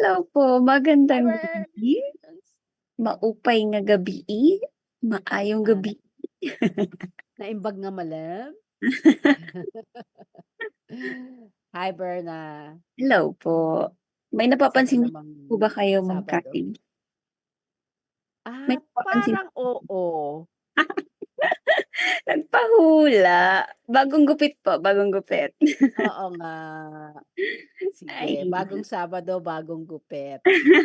Hello po, Hi, magandang Burns. gabi. Maupay nga gabi, maayong Ah, gabi. naimbag nga malam. Hi, Berna. Hello po. May Isa na napapansin namang po ba kayo, Ma'am Sabado. Cathy? May napapansin Parang oo. nagpahula. Bagong gupit po, bagong gupit. Oo nga. Sige, Ay, bagong Sabado, bagong gupit.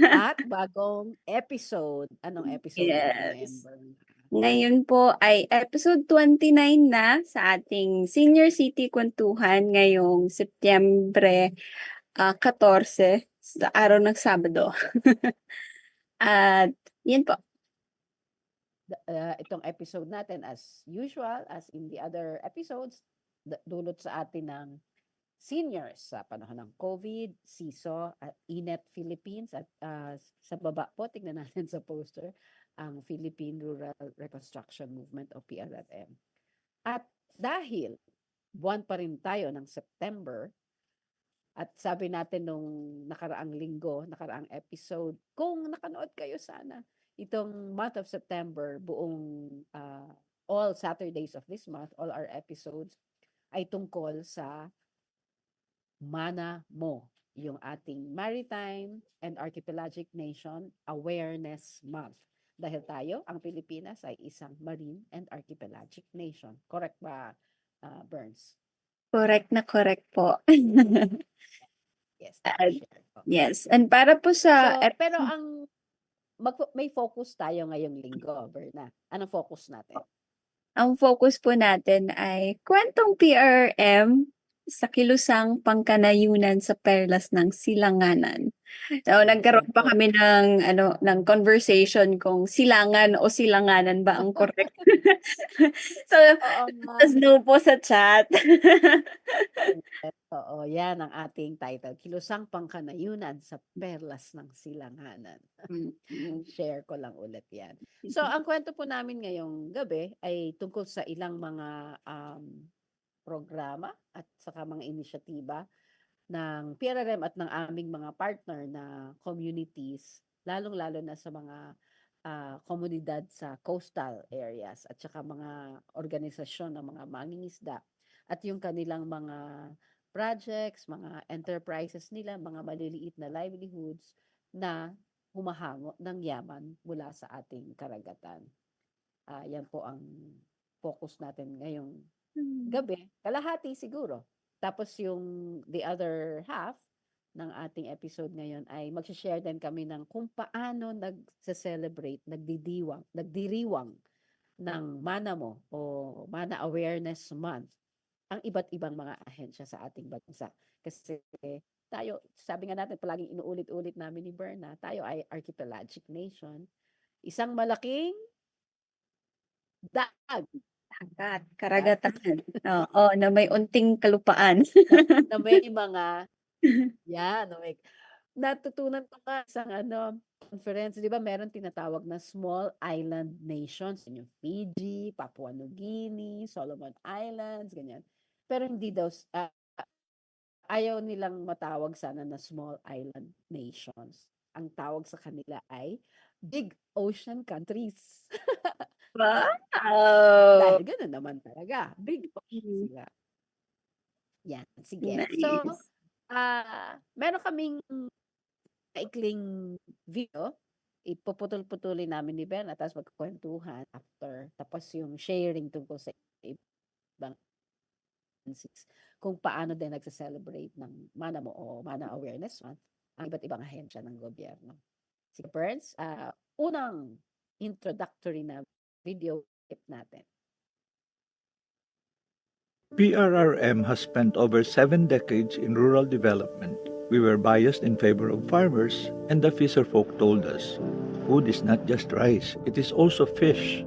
At bagong episode. Anong episode natin ngayon, yes. Berna? Ngayon po ay episode 29 na sa ating Senior City Kwentuhan ngayong Setyembre 14 sa araw ng Sabado. At yun po. Itong episode natin, as usual, as in the other episodes, dulot sa atin ng seniors sa panahon ng COVID, SISO, at INET Philippines, at sa baba po, tignan natin sa poster, ang Philippine Rural Reconstruction Movement o PRRM. At dahil buwan pa rin tayo ng September, at sabi natin nung nakaraang linggo, nakaraang episode, kung nakanood kayo sana, itong month of September, buong all Saturdays of this month, all our episodes, ay tungkol sa Mana Mo, yung ating Maritime and Archipelagic Nation Awareness Month. Dahil tayo, ang Pilipinas, ay isang marine and archipelagic nation. Correct ba, Burns? Correct na correct po. Yes, At, share ko. yes. And para po sa So, pero may focus tayo ngayong linggo, Berna. Anong focus natin? ang focus po natin ay kwentong PRM sa kilusang pangkanayunan sa perlas ng Silanganan. So, nagkaroon pa kami ng conversation kung silangan o silanganan ba ang correct. So, Oo nga. let us know po sa chat. Oo, yan ang ating title. Kilusang pangkanayunan sa perlas ng silanganan. Share ko lang ulit yan. So, ang kwento po namin ngayong gabi ay tungkol sa ilang mga programa at saka mga inisyatiba ng PRRM at ng aming mga partner na communities, lalong-lalo na sa mga komunidad sa coastal areas at saka mga organisasyon ng mga mangingisda at yung kanilang mga projects, mga enterprises nila, mga maliliit na livelihoods na humahango ng yaman mula sa ating karagatan. Yan po ang focus natin ngayong gabi. Kalahati siguro. Tapos yung the other half ng ating episode ngayon ay mag-share din kami ng kung paano nagse-celebrate, nagdiriwang ng Mana Mo o Mana Awareness Month ang iba't ibang mga ahensya sa ating bansa. Kasi tayo, sabi nga natin, palaging inuulit-ulit namin ni Berna, tayo ay archipelagic nation. Isang malaking daag. Dagat, karagatan. Oo, na may unting kalupaan. na may mga, natutunan ko nga sa conference, di ba meron tinatawag na small island nations, yung Fiji, Papua New Guinea, Solomon Islands, ganyan. Pero hindi daw, ayaw nilang matawag sana na small island nations. Ang tawag sa kanila ay big ocean countries. Wow! Dahil gano'n naman talaga. Big ocean sila. Yan, sige. So, Nice. meron kaming maikling video. Ipuputol-putulin namin ni Ben at tapos magkukwentuhan after. Tapos yung sharing tungkol sa ibang kung paano din nagse-celebrate ng Mana Mo o Mana Awareness Month ang iba't ibang ahensya ng gobyerno. Sige, Burns, unang introductory na video clip natin. PRRM has spent over 7 decades in rural development. We were biased in favor of farmers, and the fisherfolk told us, food is not just rice, it is also fish.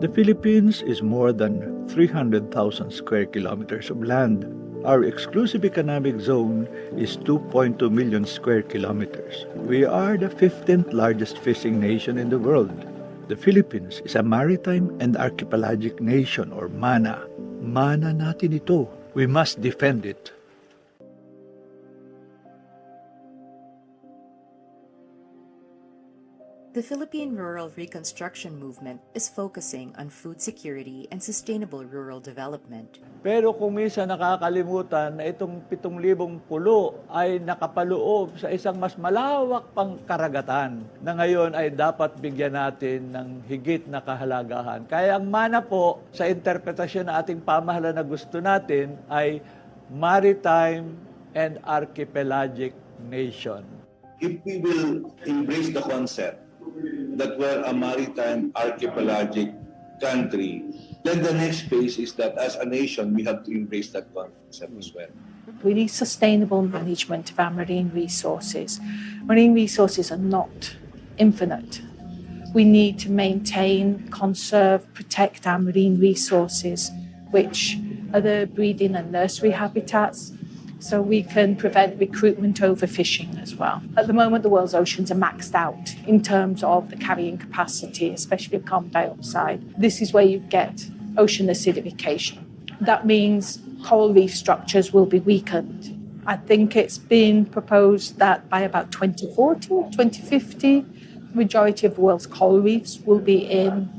The Philippines is more than 300,000 square kilometers of land. Our exclusive economic zone is 2.2 million square kilometers. We are the 15th largest fishing nation in the world. The Philippines is a maritime and archipelagic nation or MANA. Mana natin ito. We must defend it. The Philippine Rural Reconstruction Movement is focusing on food security and sustainable rural development. Pero kung minsan nakakalimutan na itong 7,000 pulo ay nakapaloob sa isang mas malawak pang karagatan na ngayon ay dapat bigyan natin ng higit na kahalagahan. Kaya ang mana po sa interpretasyon na ating pamahalaan na gusto natin ay maritime and archipelagic nation. If we will embrace the concept that we're a maritime archipelagic country, then the next phase is that as a nation, we have to embrace that concept as well. We need sustainable management of our marine resources. Marine resources are not infinite. We need to maintain, conserve, protect our marine resources, which are the breeding and nursery habitats, so we can prevent recruitment overfishing as well. At the moment, the world's oceans are maxed out in terms of the carrying capacity, especially of carbon dioxide. This is where you get ocean acidification. That means coral reef structures will be weakened. I think it's been proposed that by about 2040, 2050, the majority of the world's coral reefs will be in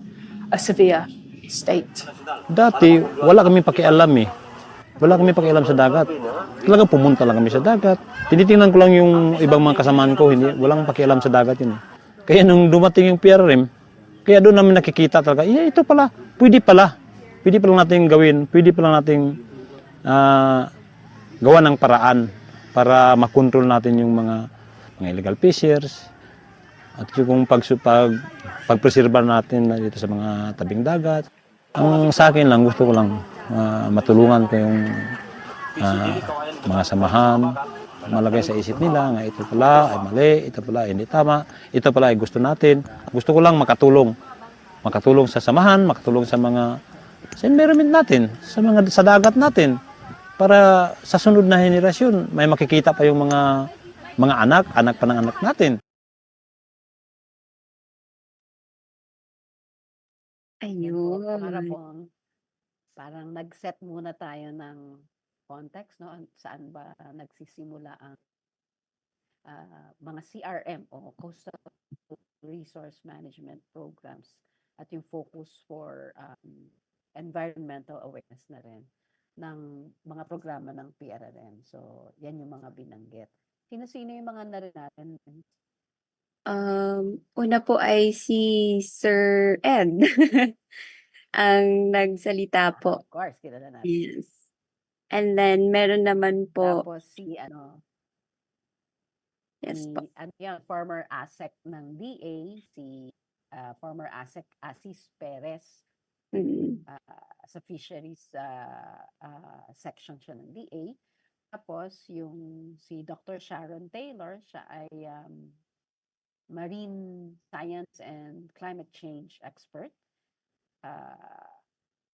a severe state. Dati, wala kami pakialam eh. Wala kami pakialam sa dagat. Talagang pumunta lang kami sa dagat. Tinitingnan ko lang yung ibang mga kasamaan ko, walang pakialam sa dagat yun. Kaya nung dumating yung PRRM, kaya doon namin nakikita talaga, ito pala, pwede pala. Pwede pala natin gawin, pwede pala natin gawa ng paraan para makontrol natin yung mga illegal fishers at yung pagpreserba natin dito sa mga tabing dagat. Ang sa akin lang, gusto ko lang matulungan ko yung mga samahan, malagay sa isip nila nga ito pala ay mali, ito pala ay hindi tama, ito pala ay gusto natin. Gusto ko lang makatulong sa samahan, makatulong sa environment natin, sa dagat natin, para sa sunod na henerasyon may makikita pa yung mga anak pa ng anak natin. Ayun. Parang nag-set muna tayo ng context, no? Saan ba nagsisimula ang mga CRM o Coastal Resource Management Programs at yung focus for environmental awareness na rin ng mga programa ng PRRM. So, yan yung mga binanggit. Sino-sino yung mga narin natin? Una po ay si Sir Ed ang nagsalita po. Of course, kilala natin. Yes. And then meron naman po, Tapos si yes po. yung former ASEC ng DA, si former ASEC Asis Perez, Mm. sa fisheries section siya ng DA. Tapos yung si Dr. Sharon Taylor, siya ay marine science and climate change expert.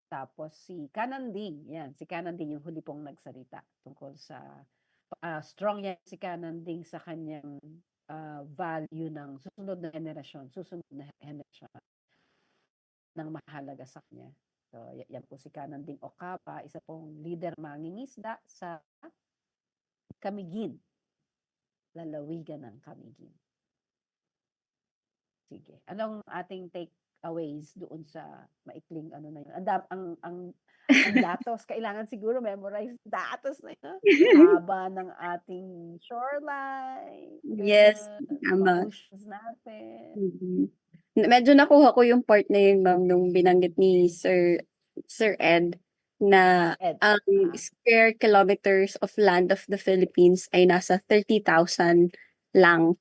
Tapos si Kananding, si Kananding yung huli pong nagsalita tungkol sa strong yan si Kananding sa kanyang value ng susunod na henerasyon ng mahalaga sa kanya. So, yan po si Kananding Ocapa, isa pong leader mangingisda sa Camiguin, lalawigan ng Camiguin. Sige. Anong ating takeaways doon sa maikling na yun? Ang datos, kailangan siguro memorize datos na yun. Haba ng ating shoreline. Yes, tama. Oceans natin. Medyo nakuha ko yung part na yun, ma'am, nung binanggit ni Sir Ed na ang square kilometers of land of the Philippines ay nasa 30,000 lang.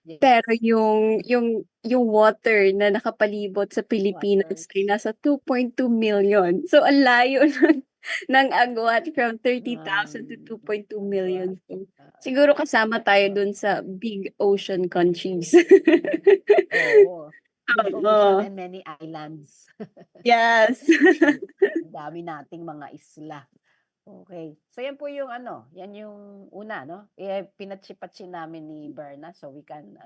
Yes. Pero yung water na nakapalibot sa Pilipinas ay nasa 2.2 million. So ang layo ng agwat from 30,000 to 2.2 million. So, siguro kasama tayo dun sa big ocean countries. Oo. Big Oo. ocean and many islands. Yes. Ang dami nating mga isla. Okay. So yan po yung yan yung una, no? Pinatsi-patsi namin ni Berna so we can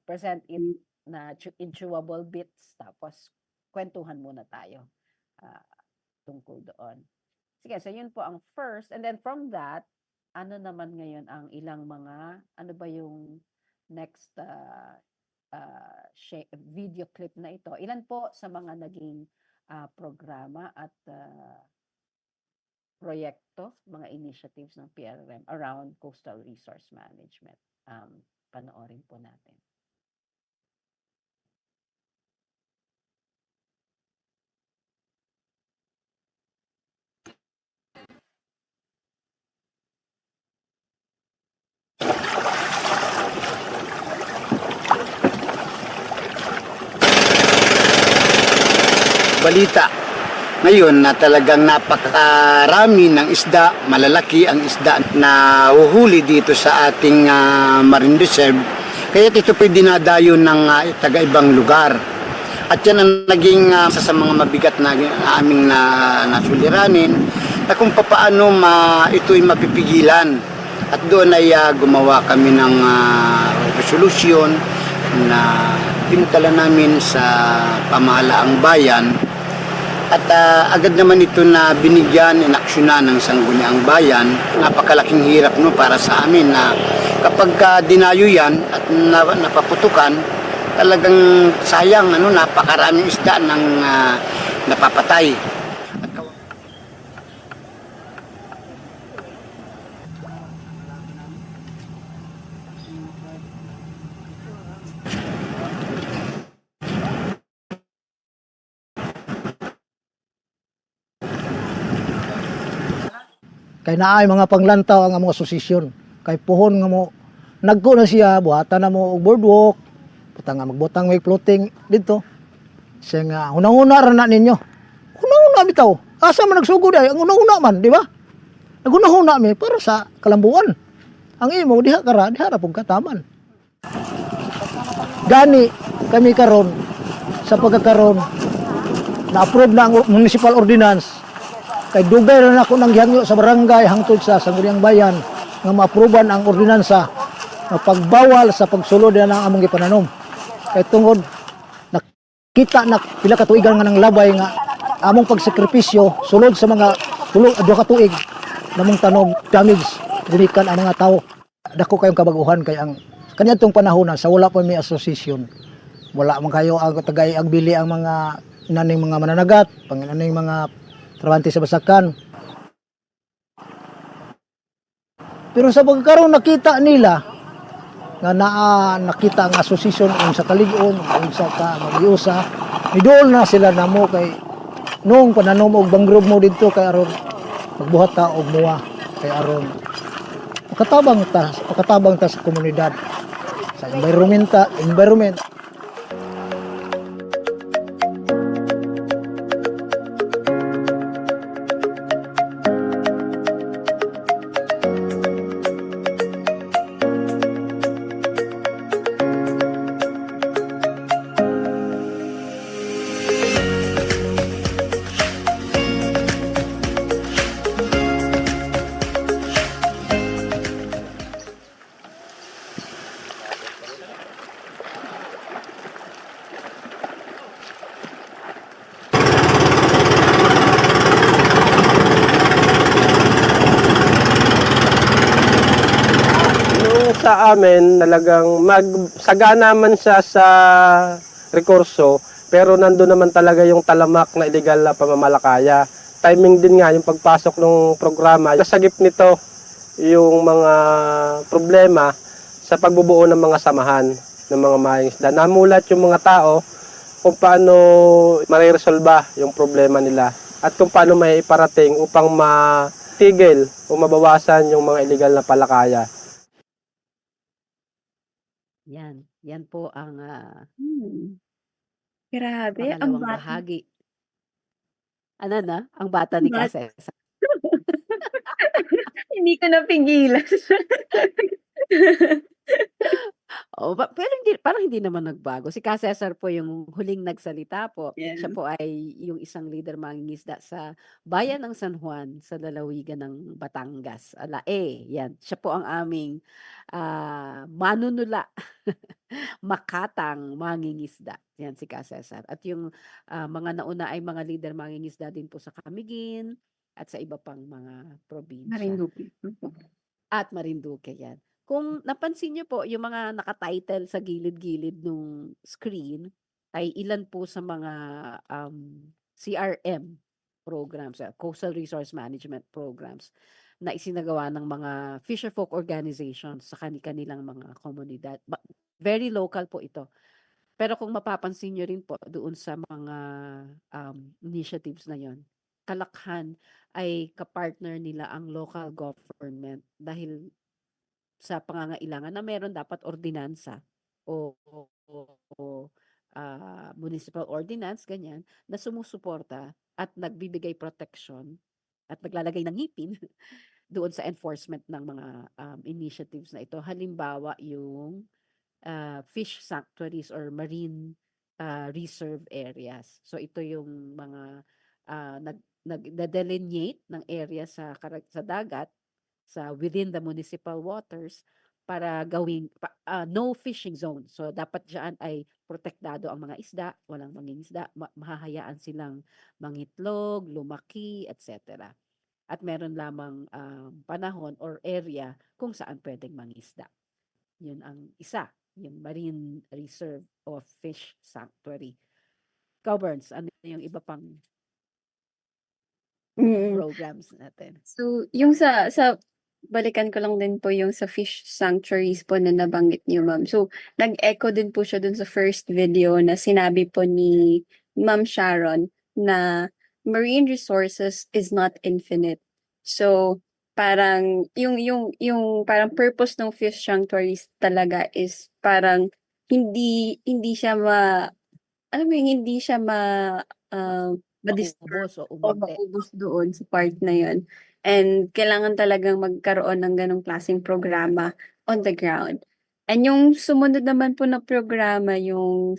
present it na in chewable bits tapos kwentuhan muna tayo tungkol doon. Sige, so yun po ang first and then from that, ano naman ngayon ang ilang mga ano ba yung next video clip na ito. Ilan po sa mga naging programa at proyekto, mga initiatives ng PRRM around coastal resource management. Panoorin po natin. Balita ngayon na talagang napakarami ng isda, malalaki ang isda na huhuli dito sa ating marine reserve. Kaya ito po dinadayo ng taga-ibang lugar. At yan ang naging isa sa mga mabigat na aming nasuliranin na kung paano ito'y mapipigilan. At doon ay gumawa kami ng resolution na pinutala namin sa pamahalaang bayan. At agad naman ito na binigyan, inaksyonan ng Sangguniang Bayan. Napakalaking hirap para sa amin na kapag dinayo yan at napaputukan, talagang sayang, napakaraming isda ng napapatay. Kay naay mga panglantaw ang among asosasyon. Kay puhon nga mo nagko na siya buhatan na mo og boardwalk. Putang nga magbutang may floating dito. Siya nga hunahuna ra na ninyo. Hunahuna bitaw. Asa man nagsugod ay ang hunahuna man, di ba? Naghunahuna mi para sa kalambuan. Ang imo diha kara diha ra pug kataman. Gani kami karon sa pagkakaron na-approve na ang municipal ordinance. Kay dugay na ako nang gihangyo sa barangay hangtod sa Sangguniang Bayan nga maaproban ang ordinansa na pagbawal sa pagsulod na ang among gipananom. Kay tungod nakita na pila ka tuigan nga nang labay nga among pagsakripisyo sulod sa mga duha ka tuig namong tanom damage gunikan ang mga tawo. Dako kayong kabaguhan kay ang kaniadtong panahon sa wala pa may association. Wala man kayo ang tagay ang bili ang mga inaning mga mananagat, panginaning mga trabante sa basakan. Pero sa pagkaroon nakita nila nga nakita ang asosasyon sa kalig-on, sa magiusa, midol na sila namo kay nung pananom og bangrog mo dito kay aron magbuhat ta og muwa kay aron makatabang ta sa komunidad sa environment. Sa amin talagang magsagana man siya sa rekurso pero nando naman talaga yung talamak na illegal na pamamalakaya. Timing din nga yung pagpasok ng programa. Nasagip nito yung mga problema sa pagbubuo ng mga samahan ng mga mangingisda. Namulat yung mga tao kung paano mariresolba yung problema nila at kung paano may iparating upang matigil o mabawasan yung mga illegal na palakaya. Yan po ang Grabe, ang pangalawang bata. bahagi. Ano na? Ang bata ni Bat- Kasesa. Hindi ko napigilan. Pero parang hindi naman nagbago. Si Ka Cesar po yung huling nagsalita po. Siya Yan. po ay yung isang leader mangingisda sa bayan ng San Juan sa lalawigan ng Batangas. Yan. Siya po ang aming manunula, makatang mangingisda. Yan si Ka Cesar. At yung mga nauna ay mga leader mangingisda din po sa Camiguin at sa iba pang mga probinsya. Marinduque. At Marinduque yan. Kung napansin niyo po yung mga naka-title sa gilid-gilid nung screen ay ilan po sa mga CRM programs, Coastal Resource Management programs na isinagawa ng mga fisherfolk organizations sa kanilang mga komunidad. Very local po ito. Pero kung mapapansin nyo rin po doon sa mga initiatives na yon, kalakhan ay kapartner nila ang local government dahil sa pangangailangan na meron dapat ordinansa o municipal ordinance, ganyan, na sumusuporta at nagbibigay protection at naglalagay ng ngipin doon sa enforcement ng mga initiatives na ito. Halimbawa, yung fish sanctuaries or marine reserve areas. So ito yung mga nag-delineate ng area sa dagat sa within the municipal waters para gawing no fishing zone. So dapat diyan ay protektado ang mga isda, walang mangingisda, mahahayaan silang mangitlog, lumaki, etc. At meron lamang panahon or area kung saan pwedeng mangisda. Yun ang isa, yung Marine Reserve of Fish Sanctuary. Burns, ano yung iba pang programs natin? So, yung sa balikan ko lang din po yung sa fish sanctuaries po na nabanggit niyo, ma'am. So, nag-echo din po siya dun sa first video na sinabi po ni Ma'am Sharon na marine resources is not infinite. So, parang yung parang purpose ng fish sanctuaries talaga is parang hindi siya alam mo yung hindi siya ma-disturb Maubos o o umarte. maubos doon sa part na yun. And kailangan talagang magkaroon ng ganong klaseng programa on the ground. And yung sumunod naman po na programa yung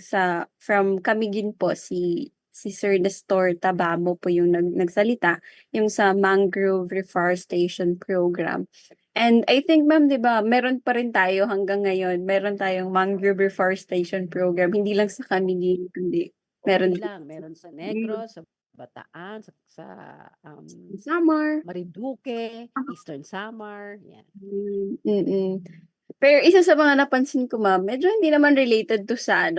from Camiguin po, si Sir Nestor Tabamo po yung nagsalita, yung sa Mangrove Reforestation Program. And I think, ma'am, di ba, meron pa rin tayo hanggang ngayon, meron tayong Mangrove Reforestation Program, hindi lang sa Camiguin, kundi meron Hindi lang, meron sa Negros, sa Bataan, sa Samar. Marinduque, Eastern Samar, yan. Pero isa sa mga napansin ko, ma'am, medyo hindi naman related to sa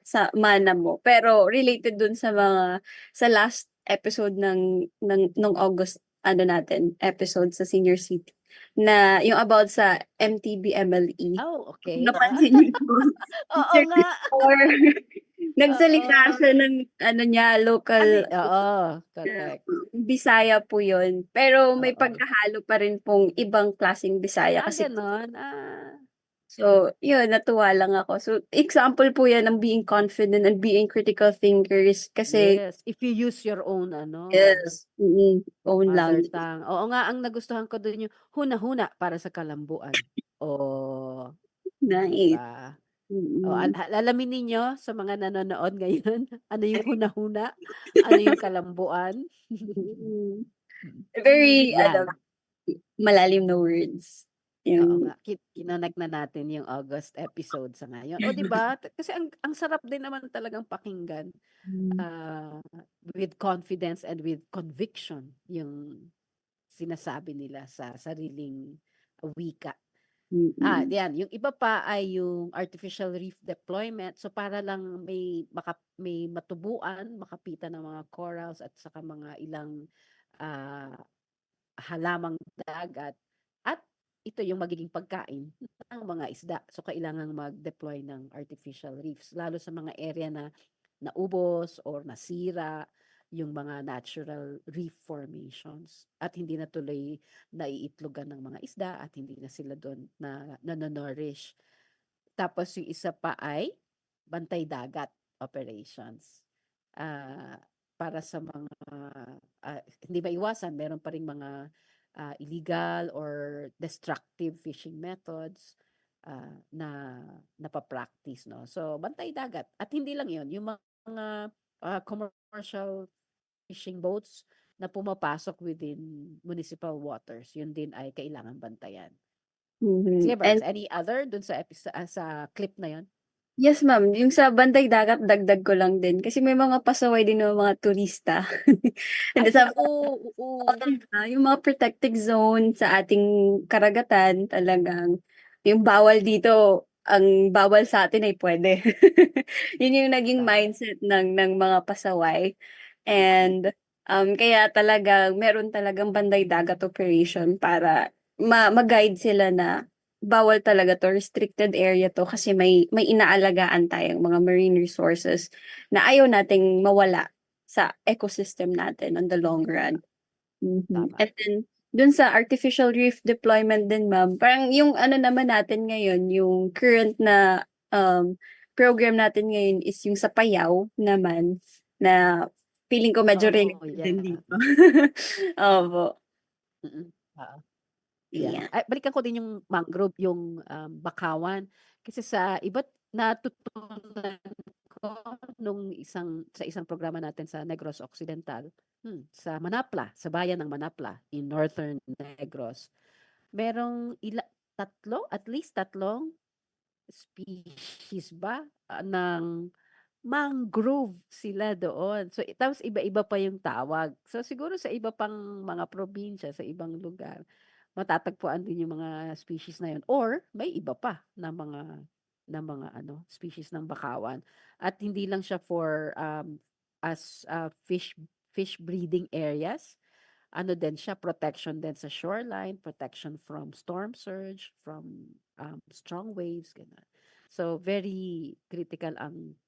sa mana mo, pero related dun sa last episode nung August natin, episode sa Senior City, na yung about sa MTB MLE. Oh, okay. Napansin niyo po. Oo nga. Nagsalita siya ng niya, local, Oo, correct. Bisaya po yun. Pero may pagkahalo pa rin pong ibang klaseng Bisaya. Kasi Ganon. so, yun, natuwa lang ako. So, example po yan ng being confident and being critical thinkers. Kasi, Yes, if you use your own, yes, own mother lang. tongue. Oo nga, ang nagustuhan ko doon yung huna-huna para sa kalambuan. Oh, Nice. diba? Alamin ninyo sa mga nanonood ngayon, ano yung huna-huna, ano yung kalambuan. Very, Yan. malalim na words. Oo nga, kinonect na natin yung August episode sa ngayon. O di ba? Kasi ang sarap din naman talagang pakinggan with confidence and with conviction yung sinasabi nila sa sariling wika. Yan. Yung iba pa ay yung artificial reef deployment. So para lang may matubuan, makapitan ng mga corals at saka mga ilang halamang dagat. At ito yung magiging pagkain ng mga isda. So kailangan mag-deploy ng artificial reefs, lalo sa mga area na naubos or nasira yung mga natural reef formations at hindi na tuloy naiitlogan ng mga isda at hindi na sila doon na nanonourish. Tapos yung isa pa ay bantay dagat operations. Para sa mga hindi maiwasan, meron pa ring mga illegal or destructive fishing methods na napapractice, no? So bantay dagat at hindi lang 'yon, yung mga commercial fishing boats na pumapasok within municipal waters, yun din ay kailangan bantayan. Sige, Burns, any other dun sa clip na yon? Yes, ma'am. Yung sa Bantay Dagat, dagdag ko lang din. Kasi may mga pasaway din ng mga turista. And Ay, sa oo. yung mga protected zone sa ating karagatan, talagang yung bawal dito, ang bawal sa atin ay pwede. Yun yung naging mindset ng mga pasaway. And kaya talagang meron talagang Banday Dagat operation para ma-guide sila na bawal talaga 'to, restricted area 'to kasi may inaalagaan tayong mga marine resources na ayaw nating mawala sa ecosystem natin on the long run. Tama. And then dun sa artificial reef deployment din, ma'am, parang yung ano naman natin ngayon, yung current na program natin ngayon is yung sa Payao naman na feeling ko medyo Oh, related din yeah. dito. Opo. Mm. Oo. Yeah. Yeah. Ay, balikan ko din yung mangrove, yung bakawan. Kasi sa iba't natutunan ko sa isang programa natin sa Negros Occidental, sa Manapla, sa bayan ng Manapla, in Northern Negros. Merong at least tatlong species ba ng mangrove sila doon. So, tapos iba-iba pa yung tawag. So, siguro sa iba pang mga probinsya, sa ibang lugar, matatagpuan din yung mga species na yun. Or, may iba pa na mga species ng bakawan. At hindi lang siya for as fish breeding areas. Ano din siya, protection din sa shoreline, protection from storm surge, from strong waves, ganun. So, very critical ang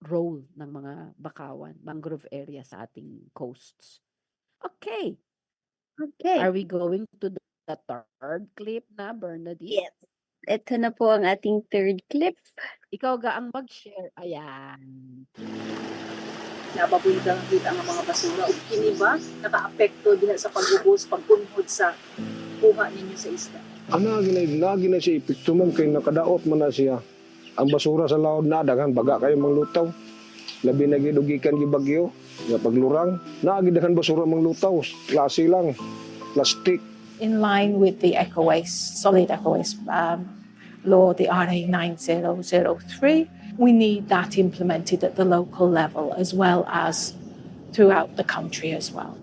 role ng mga bakawan, mangrove area sa ating coasts. Okay. Okay. Are we going to the third clip na, Bernadette? Yes. Ito na po ang ating third clip. Ikaw ga ang mag-share. Ayan. Nababuidan kita ang mga basura ug kini ba nakaapekto diha sa pag-ubos pagpunhod sa kuha ninyo sa isda. Lagi na siya epekto man kay nakadaot man na siya. Ang basura sa laod na daghan baga kayo manglutaw. Labi na gidugikan gi bagyo, nga paglurang, naagidaghan basura manglutaw, klase lang, plastic. In line with the solid eco waste law, the RA 9003, we need that implemented at the local level as well as throughout the country as well.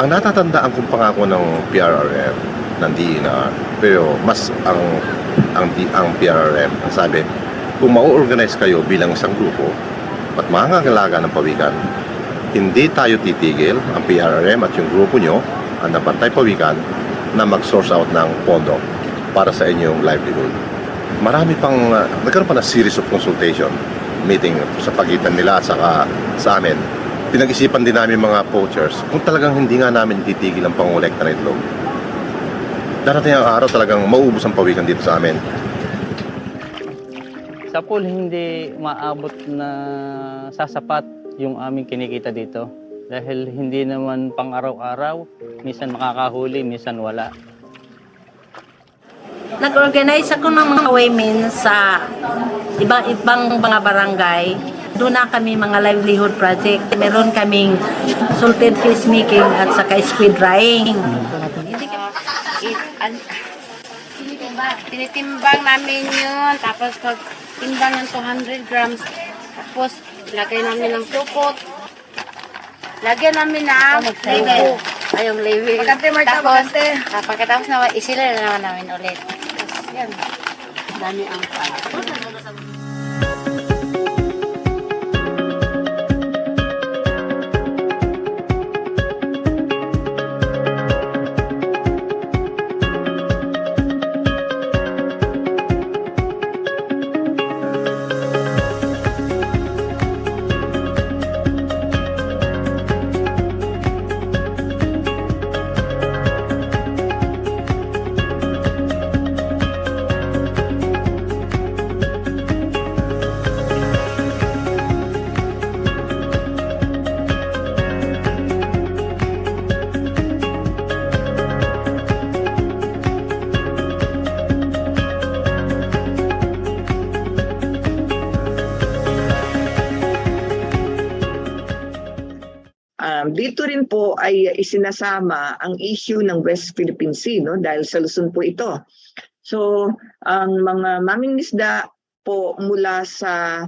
Ang natatandaan kong pangako ng PRRM, ng DENR, pero mas ang PRRM, ang sabi, kung ma-organize kayo bilang isang grupo at mangangalaga ng pawikan, hindi tayo titigil, ang PRRM at yung grupo nyo, ang Bantay Pawikan, na mag-source out ng pondo para sa inyong livelihood. Marami pang, nagkaroon pa na series of consultation, meeting sa pagitan nila at saka sa amin. Pinag-isipan din namin mga poachers kung talagang hindi nga namin titigil ang pangolekta ng itlog. Darating ang araw talagang maubos ang pawikan dito sa amin. Sa pool hindi maabot na sasapat yung aming kinikita dito. Dahil hindi naman pang araw-araw, minsan makakahuli, minsan wala. Nag-organize ako ng mga women sa ibang mga barangay. Doon na kami mga livelihood project. Meron kaming salted fish making at saka squid drying. Tinitimbang namin yun. Tapos pag timbang ng 200 grams, tapos lagay namin ng supot. Lagyan namin na label. Ayong label. Tapos, pagkatapos na isila na naman namin ulit. Tapos yan. Dami ang Dito rin po ay isinasama ang issue ng West Philippine Sea, no? Dahil sa Luzon po ito. So, ang mga mangingisda po mula sa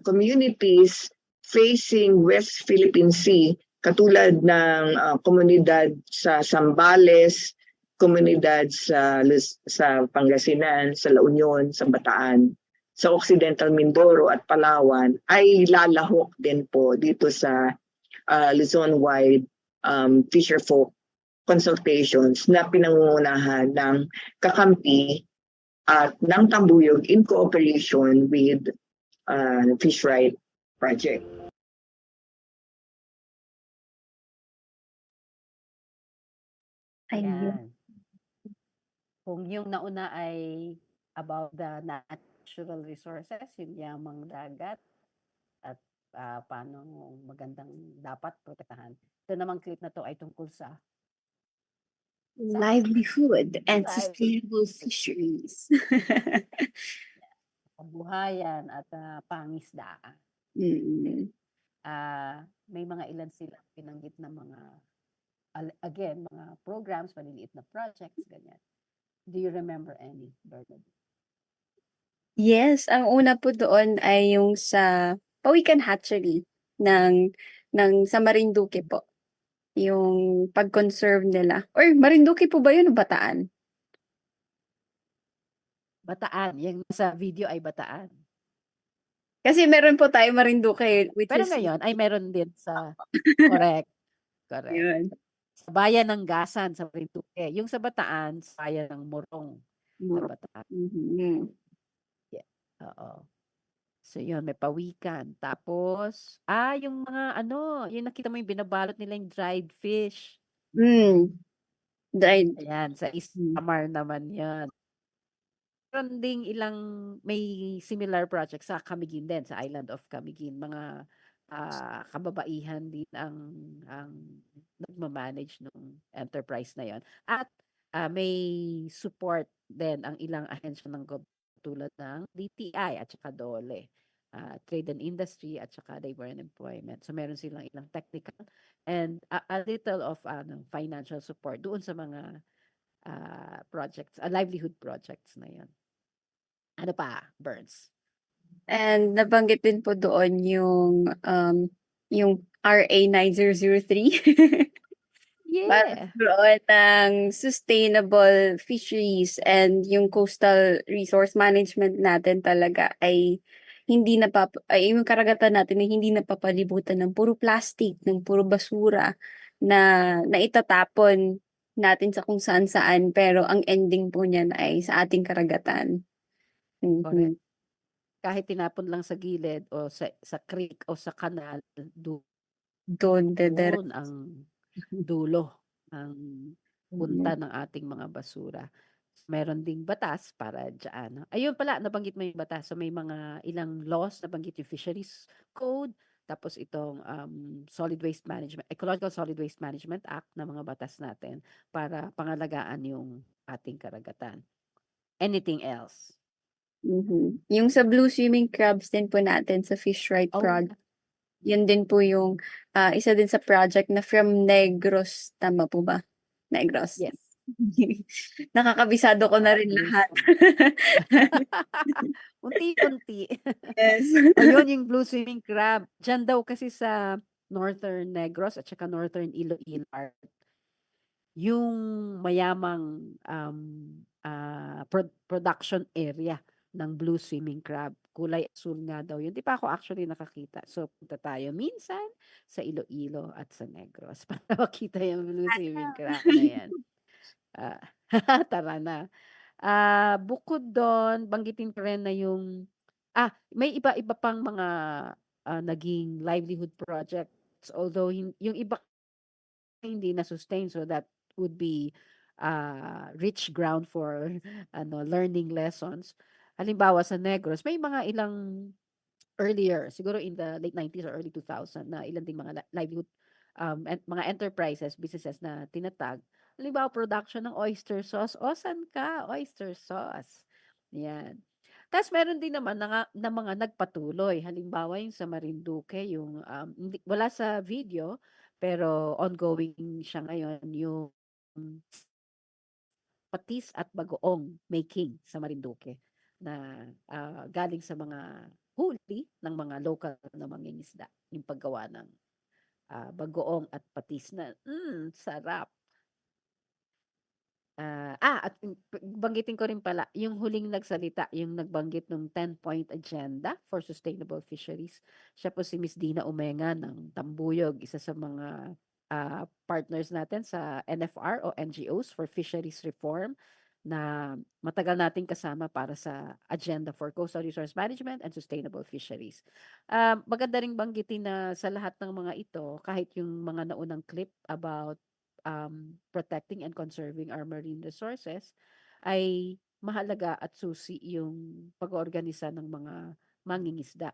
communities facing West Philippine Sea, katulad ng komunidad sa Zambales, komunidad sa Pangasinan, sa La Union, sa Bataan, sa Occidental Mindoro at Palawan, ay lalahok din po dito sa Luzon-wide fisherfolk consultations na pinangungunahan ng Kakampi at ng Tambuyog in cooperation with Fish Right Project. Ayan. Kung yung nauna ay about the natural resources, yung yamang dagat, at paano magandang dapat protektahan. Ito namang clip na to ay tungkol sa Livelihood and Livelihood. sustainable fisheries. kabuhayan at pangisdaan. Mm. May mga ilan silang pinanggit na mga, again, mga programs, maliliit na projects, ganyan. Do you remember any, Bernard? Yes, ang una po doon ay yung sa Pawikan Hatchery ng sa Marinduque po. Yung pag-conserve nila. Or Marinduque po ba yun o Bataan? Bataan. Yung sa video ay Bataan. Kasi meron po tayo Marinduque, which Pero is ngayon ay meron din sa correct. Correct. yun. Sa bayan ng Gasan sa Marinduque. Yung sa Bataan, sa bayan ng Morong sa Bataan. Mhm. Oo. So yun, may Pawikan. Tapos, yung mga yung nakita mo yung binabalot nila yung dried fish. Dried. Ayan, sa Isamar naman yan. Meron ding may similar project sa Camiguin din, sa Island of Camiguin. Mga kababaihan din ang nagmamanage ng enterprise na yon. At may support din ang ilang ahensya ng gobyerno tulad ng DTI at saka DOLE, Trade and Industry at saka Labor and Employment. So meron silang ilang technical and a little of financial support doon sa mga projects, livelihood projects na yan. Ano pa, Burns? And nabanggit din po doon yung RA 9003. Para Yeah. doon ng sustainable fisheries and yung coastal resource management natin talaga ay yung karagatan natin ay hindi napapalibutan ng puro plastic, ng puro basura na itatapon natin sa kung saan-saan, pero ang ending po niyan ay sa ating karagatan. Correct. Kahit tinapon lang sa gilid o sa creek o sa kanal, Doon ang dulo ang punta ng ating mga basura. Meron ding batas para dyan. Ayun pala, nabanggit mo yung batas. So may mga ilang laws, nabanggit yung Fisheries Code, tapos itong Solid Waste Management, Ecological Solid Waste Management Act na mga batas natin para pangalagaan yung ating karagatan. Anything else? Yung sa blue swimming crabs din po natin sa Fish Right Project. Yun din po yung isa din sa project na from Negros. Tama po ba? Negros. Yes. Nakakabisado ko na rin lahat. Unti-unti. Yes. Ayun yung blue swimming crab. Diyan daw kasi sa Northern Negros at saka Northern Iloilo yung mayamang production area ng blue swimming crab. Kulay asul nga daw yun. Di pa ako actually nakakita. So, punta tayo minsan sa Iloilo at sa Negros para makita yung blue swimming crab na yan. Tara na. Bukod doon, banggitin ko rin na yung may iba-iba pang mga naging livelihood projects. Although, yung iba hindi na-sustain. So, that would be rich ground for learning lessons. Halimbawa sa Negros, may mga ilang earlier, siguro in the late 90s or early 2000 na ilan ding mga livelihood mga enterprises, businesses na tinatag. Halimbawa, production ng oyster sauce. O, saan ka? Oyster sauce. Yan. Tapos meron din naman na mga nagpatuloy. Halimbawa yung sa Marinduque, yung wala sa video, Pero ongoing siya ngayon yung patis at bagoong making sa Marinduque na galing sa mga huli ng mga local na mangingisda, yung paggawa ng bagoong at patis na sarap. At banggitin ko rin pala, yung huling nagsalita, yung nagbanggit ng 10-point agenda for sustainable fisheries. Siya po si Miss Dina Umenga ng Tambuyog, isa sa mga partners natin sa NFR o NGOs for Fisheries Reform na matagal nating kasama para sa Agenda for Coastal Resource Management and Sustainable Fisheries. Maganda ring banggitin na sa lahat ng mga ito, kahit yung mga naunang clip about protecting and conserving our marine resources, ay mahalaga at susi yung pag-oorganisa ng mga mangingisda.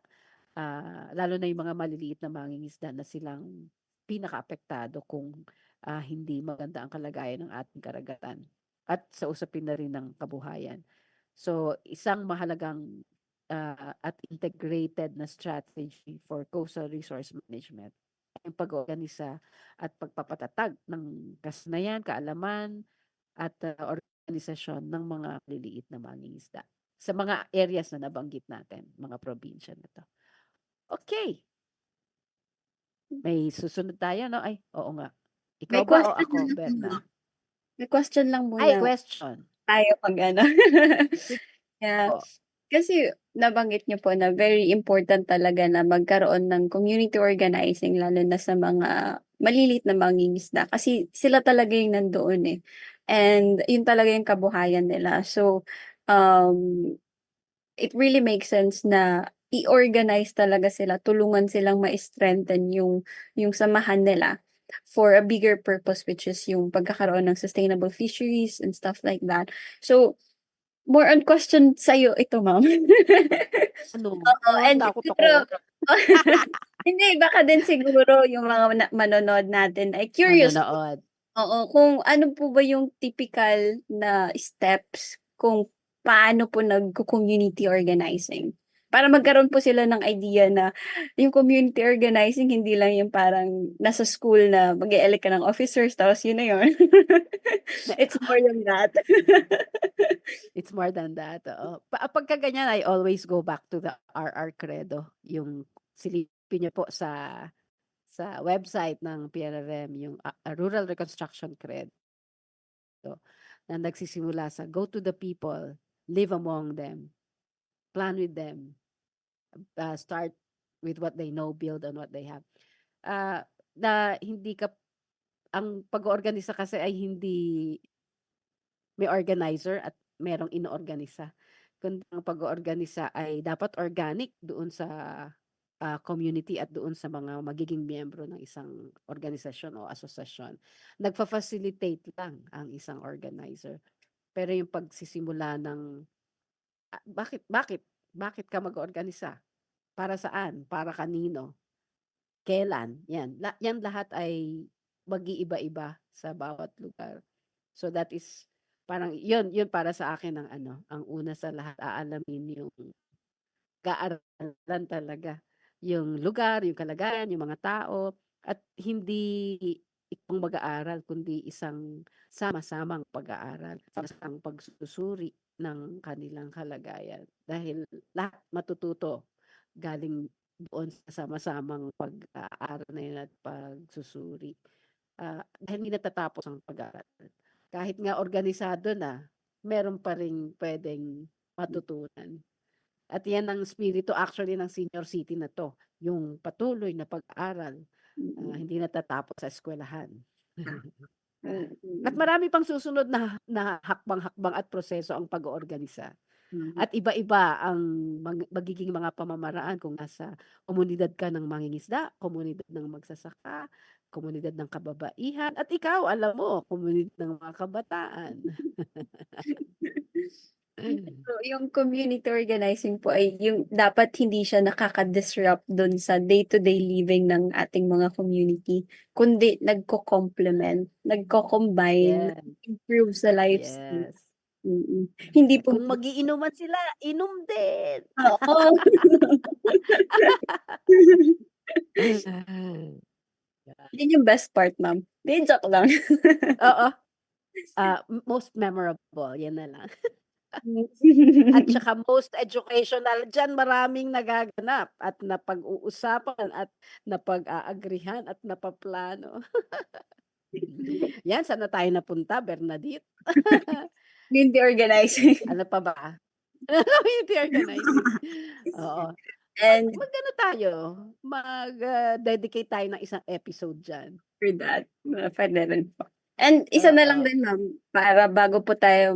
Lalo na yung mga maliliit na mangingisda na silang pinaka-apektado kung hindi maganda ang kalagayan ng ating karagatan at sa usapin na rin ng kabuhayan. So, isang mahalagang at integrated na strategy for coastal resource management yung pag-organisa at pagpapatatag ng kasanayan, kaalaman, at organisasyon ng mga liliit na mangingisda sa mga areas na nabanggit natin, mga probinsya na to. Okay. May susunod tayo, no? Ay, oo nga. Ikaw May ba o question ako, lang Berna? muna. May question lang Ay, muna question. tayo pag ano. Yeah. Po. Kasi nabanggit niyo po na very important talaga na magkaroon ng community organizing lalo na sa mga maliliit na mangingisda kasi sila talaga yung nandoon eh. And yun talaga yung kabuhayan nila. So, it really makes sense na i-organize talaga sila, tulungan silang ma-strengthen yung samahan nila for a bigger purpose which is yung pagkakaroon ng sustainable fisheries and stuff like that. So, more on question sa'yo ito, ma'am. Ano? Oo, and Takot siguro, ako. hindi, baka din siguro yung mga manonood natin ay curious. Manonood. Oo, kung ano po ba yung typical na steps kung paano po nagko-community organizing. Para magkaroon po sila ng idea na yung community organizing hindi lang yung parang nasa school na mag-e-elect ka ng officers tapos yun na yun. It's more than that. It's more than that. Oo. Pagka ganyan, I always go back to the RR Credo. Yung silipin niyo po sa website ng PRRM, yung Rural Reconstruction Credo na nagsisimula sa go to the people, live among them, plan with them, start with what they know, build on what they have. Na hindi ka, ang pag-oorganisa kasi ay hindi may organizer at merong inoorganisa. Kundi ang pag-oorganisa ay dapat organic doon sa community at doon sa mga magiging miyembro ng isang organisasyon o asosasyon. Nagfa-facilitate lang ang isang organizer. Pero yung pagsisimula ng bakit ka mag-organisa? Para saan? Para kanino? Kailan? Yan lahat ay mag-iiba-iba sa bawat lugar. So that is parang yun para sa akin ang una sa lahat, aalamin yung kaaralan talaga yung lugar, yung kalagayan, yung mga tao, at hindi ikang mag-aaral kundi isang sama-samang pag-aaral, isang pagsusuri ng kanilang kalagayan dahil lahat matututo galing doon sa sama-samang pag-aaral na yun at pagsusuri. Dahil hindi natatapos ang pag-aaral. Kahit nga organisado na, meron pa rin pwedeng matutunan. At yan ang spirito actually ng senior city na to, yung patuloy na pag-aaral, hindi natatapos sa eskwelahan. At marami pang susunod na hakbang-hakbang at proseso ang pag-oorganisa. At iba-iba ang magiging mga pamamaraan kung nasa komunidad ka ng mangingisda, komunidad ng magsasaka, komunidad ng kababaihan, at ikaw, alam mo, komunidad ng mga kabataan. So, yung community organizing po ay yung dapat hindi siya nakaka-disrupt dun sa day-to-day living ng ating mga community, kundi nagko-complement, nagko-combine, improve sa lifestyle. Yes. Hindi po Kung magiinuman sila, inom din. Oo. Yun yung best part, ma'am. Di, joke lang. Oo. Most memorable, yan na lang. At saka most educational, diyan maraming nagaganap at napag-uusapan at napag-aagrihan at napaplano. Yan, saan na tayo napunta, Bernadette? Community organizing. Ano pa ba? Community organizing. Oo. And Mag-ano tayo, dedicate tayo ng isang episode dyan. for that, pwede rin po. And isa na lang Oo. din, ma'am, para bago po tayo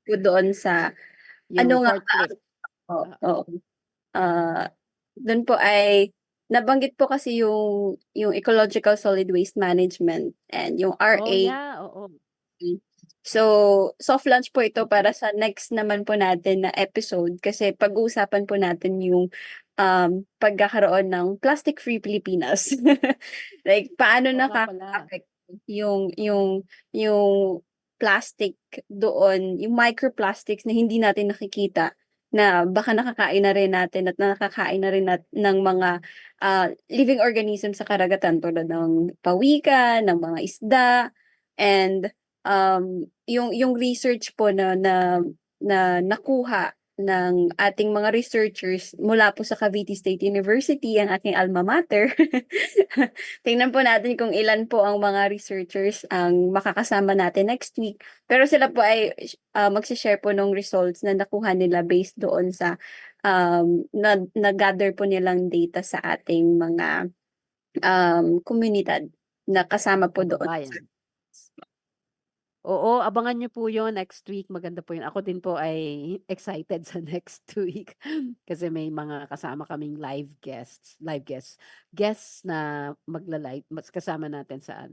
po doon sa Yung ano nga fourth clip. oo. Doon po ay nabanggit po kasi yung ecological solid waste management and yung RA. Oh, yeah, oo. So, soft launch po ito para sa next naman po natin na episode kasi pag-uusapan po natin yung pagkakaroon ng plastic-free Pilipinas. Like, paano Oo nga nakaka-affect yung plastic doon, yung microplastics na hindi natin nakikita na baka nakakain na rin natin at nakakain na rin ng mga living organisms sa karagatan tulad ng pawikan, ng mga isda, and yung research po na nakuha ng ating mga researchers mula po sa Cavite State University, ang aking alma mater. Tingnan po natin kung ilan po ang mga researchers ang makakasama natin next week. Pero sila po ay magsishare po ng results na nakuha nila based doon sa na-gather po nilang data sa ating mga komunidad na kasama po doon. Bayan. Oo, abangan niyo po yun next week. Maganda po yun. Ako din po ay excited sa next week kasi may mga kasama kaming live guests na magla-live kasama natin sa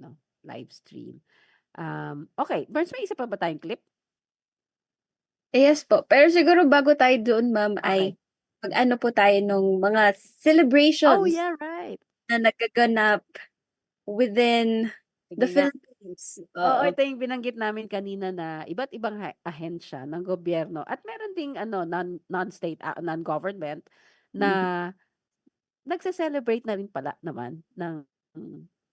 live stream. Okay, Burns, may isa pa ba tayong clip? Yes po. Pero siguro bago tayo doon, ma'am, ay mag-ano po tayo nung mga celebrations Oh, yeah, right. na nagaganap within the Sige nga. Philippines. Oo, ito yung binanggit namin kanina na iba't ibang ahensya ng gobyerno at meron ding non-state, non-government na nagse-celebrate na rin pala naman ng